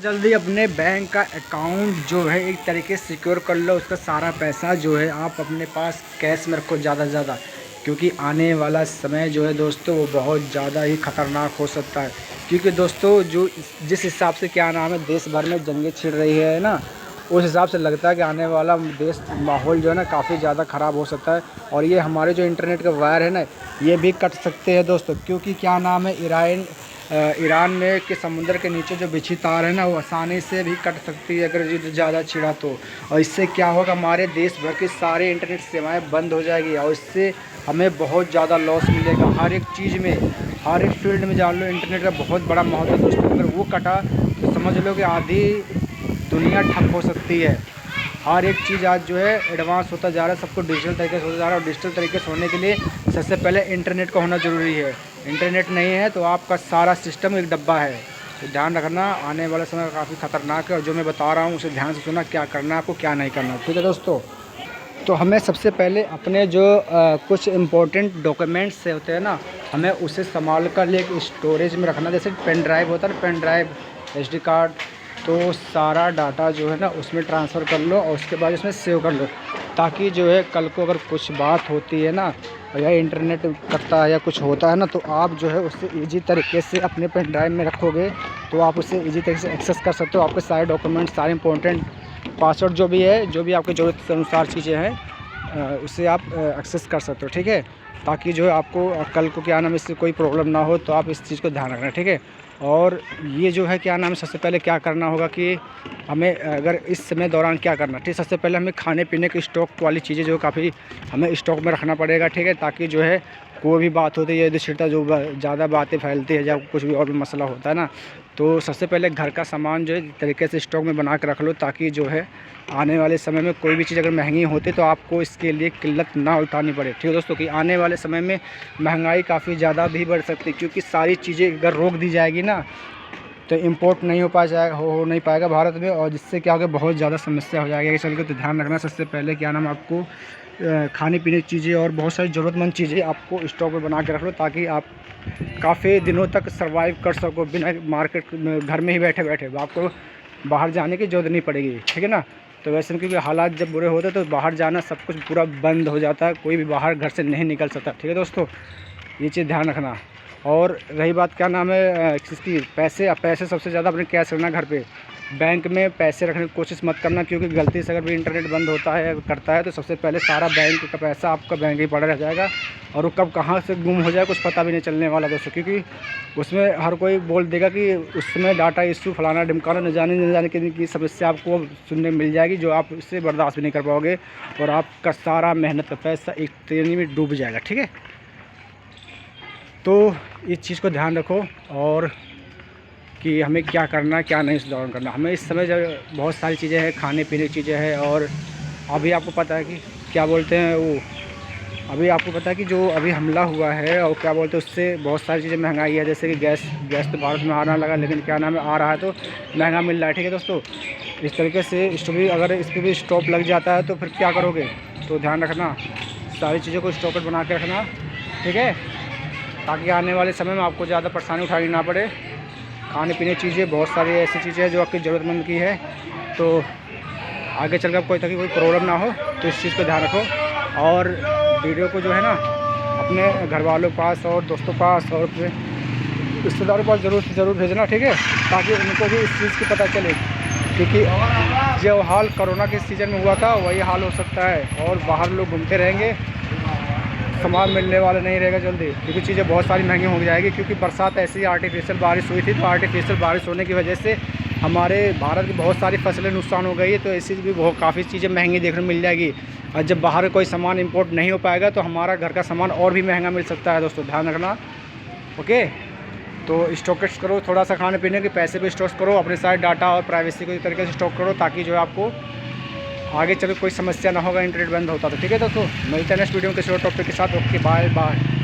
जल्दी अपने बैंक का अकाउंट जो है एक तरीके से सिक्योर कर लो। उसका सारा पैसा जो है आप अपने पास कैश में रखो ज़्यादा से ज़्यादा, क्योंकि आने वाला समय जो है दोस्तों वो बहुत ज़्यादा ही ख़तरनाक हो सकता है। क्योंकि दोस्तों जो जिस हिसाब से क्या नाम है देश भर में जंगें छिड़ रही है ना, उस हिसाब से लगता है कि आने वाला देश माहौल जो है ना काफ़ी ज़्यादा ख़राब हो सकता है। और ये हमारे जो इंटरनेट का वायर है ना, ये भी कट सकते हैं दोस्तों, क्योंकि क्या नाम है ईरान में के समुद्र के नीचे जो बिछी तार है ना, वो आसानी से भी कट सकती है अगर ज़्यादा छिड़ा तो। और इससे क्या होगा, हमारे देश भर के सारे इंटरनेट सेवाएं बंद हो जाएगी और इससे हमें बहुत ज़्यादा लॉस मिलेगा। हर एक चीज़ में, हर एक फील्ड में जान लो इंटरनेट का बहुत बड़ा महत्व है दोस्तों। अगर वो कटा तो समझ लो कि आधी दुनिया ठप हो सकती है। हर एक चीज़ आज जो है एडवांस होता जा रहा है, सबको डिजिटल तरीके से होता जा रहा है। और डिजिटल तरीके से होने के लिए सबसे पहले इंटरनेट का होना ज़रूरी है। इंटरनेट नहीं है तो आपका सारा सिस्टम एक डब्बा है। तो ध्यान रखना, आने वाला समय काफ़ी ख़तरनाक है और जो मैं बता रहा हूँ उसे ध्यान से सुना, क्या करना है आपको क्या नहीं करना, ठीक है दोस्तों। तो हमें सबसे पहले अपने जो कुछ इम्पोर्टेंट डॉक्यूमेंट्स से होते हैं ना, हमें उसे संभाल कर एक स्टोरेज में रखना। जैसे पेन ड्राइव होता है ना, पेन ड्राइव, एसडी कार्ड, तो सारा डाटा जो है ना उसमें ट्रांसफ़र कर लो और उसके बाद उसमें सेव कर लो, ताकि जो है कल को अगर कुछ बात होती है ना या इंटरनेट कटता है या कुछ होता है ना, तो आप जो है उससे ईजी तरीके से अपने पेन ड्राइव में रखोगे तो आप उससे ईजी तरीके से एक्सेस कर सकते हो। आपके सारे डॉक्यूमेंट, सारे इंपॉर्टेंट पासवर्ड जो भी है, जो भी आपकी ज़रूरत के अनुसार चीज़ें हैं, उससे आप एक्सेस कर सकते हो, ठीक है। ताकि जो है आपको कल को क्या नाम इससे कोई प्रॉब्लम ना हो, तो आप इस चीज़ को ध्यान रखना, ठीक है। और ये जो है क्या नाम है, सबसे पहले क्या करना होगा कि हमें अगर इस समय दौरान क्या करना, ठीक, सबसे पहले हमें खाने पीने की स्टॉक वाली चीज़ें जो काफ़ी हमें स्टॉक में रखना पड़ेगा, ठीक है। ताकि जो है कोई भी बात होती है, यदि छिड़ता जो ज़्यादा बातें फैलती है या कुछ भी और भी मसला होता है ना, तो सबसे पहले घर का सामान जो है तरीके से स्टॉक में बना के रख लो, ताकि जो है आने वाले समय में कोई भी चीज़ अगर महंगी होती तो आपको इसके लिए किल्लत ना उठानी पड़े, ठीक है दोस्तों। कि आने वाले समय में महंगाई काफ़ी ज़्यादा भी बढ़ सकती है, क्योंकि सारी चीज़ें अगर रोक दी जाएगी ना तो इंपोर्ट नहीं हो नहीं पाएगा भारत में, और जिससे क्या होगा बहुत ज़्यादा समस्या हो जाएगी चल के। तो ध्यान रखना, सबसे पहले क्या नाम आपको खाने पीने की चीज़ें और बहुत सारी ज़रूरतमंद चीज़ें आपको स्टॉक में बना के रख लो, ताकि आप काफ़ी दिनों तक सर्वाइव कर सको बिना मार्केट में, घर में ही बैठे बैठे आपको बाहर जाने की ज़रूरत नहीं पड़ेगी, ठीक है ना। तो वैसे क्योंकि हालात जब बुरे होते तो बाहर जाना सब कुछ पूरा बंद हो जाता है, कोई भी बाहर घर से नहीं निकल सकता, ठीक है दोस्तों। ये चीज़ ध्यान रखना। और रही बात क्या नाम है किसकी, पैसे सबसे ज़्यादा अपने कैश रखना घर पे। बैंक में पैसे रखने की कोशिश मत करना, क्योंकि गलती से अगर भी इंटरनेट बंद होता है करता है तो सबसे पहले सारा बैंक का पैसा आपका बैंक ही पड़ा रह जाएगा, और वो कब कहाँ से गुम हो जाए कुछ पता भी नहीं चलने वाला दोस्तों। क्योंकि उसमें हर कोई बोल देगा कि उसमें डाटा इशू फलाना ढिमकाना, न जाने की समस्या आपको सुनने मिल जाएगी, जो आप उससे बर्दाश्त भी नहीं कर पाओगे और आपका सारा मेहनत का पैसा एक तेज़ी में डूब जाएगा, ठीक है। तो इस चीज़ को ध्यान रखो, और कि हमें क्या करना है क्या नहीं इस दौरान करना। हमें इस समय जब बहुत सारी चीज़ें हैं, खाने पीने की चीज़ें हैं, और अभी आपको पता है कि क्या बोलते हैं वो, अभी आपको पता है कि जो अभी हमला हुआ है और क्या बोलते हैं उससे बहुत सारी चीज़ें महंगाई है। जैसे कि गैस तो भारत में आना लगा, लेकिन क्या नाम है आ रहा है तो महंगा मिल रहा है, ठीक है दोस्तों। इस तरीके से अगर इस पर भी स्टॉप लग जाता है तो फिर क्या करोगे। तो ध्यान रखना, सारी चीज़ों को स्टॉक बना के रखना, ठीक है, ताकि आने वाले समय में आपको ज़्यादा परेशानी उठानी ना पड़े। खाने पीने की चीज़ें बहुत सारी ऐसी चीज़ें हैं जो आपकी ज़रूरतमंद की है, तो आगे चलकर कोई प्रॉब्लम ना हो, तो इस चीज़ को ध्यान रखो। और वीडियो को जो है ना अपने घर वालों के पास और दोस्तों के पास और अपने रिश्तेदारों के पास ज़रूर से ज़रूर भेजना, ठीक है, ताकि उनको भी इस चीज़ की पता चले। क्योंकि जो हाल कोरोना के सीज़न में हुआ था वही हाल हो सकता है, और बाहर लोग घूमते रहेंगे, सामान मिलने वाला नहीं रहेगा जल्दी, क्योंकि चीज़ें बहुत सारी महंगी हो जाएगी। क्योंकि बरसात ऐसी आर्टिफिशियल बारिश हुई थी, तो आर्टिफिशियल बारिश होने की वजह से हमारे भारत की बहुत सारी फसलें नुकसान हो गई है, तो ऐसी भी बहुत काफ़ी चीज़ें महंगी देखने को मिल जाएगी। और जब बाहर कोई सामान इंपोर्ट नहीं हो पाएगा तो हमारा घर का सामान और भी महंगा मिल सकता है दोस्तों, ध्यान रखना, ओके। तो स्टॉकेट्स करो थोड़ा सा, खाने पीने के पैसे भी स्टॉक करो, अपने सारे डाटा और प्राइवेसी को इस तरीके से स्टॉक करो, ताकि जो है आपको आगे चल कोई समस्या ना होगा इंटरनेट बंद होता तो, ठीक है दोस्तों। मिलते हैं नेक्स्ट वीडियो के शॉर्ट टॉपिक के साथ, ओके बाय बाय।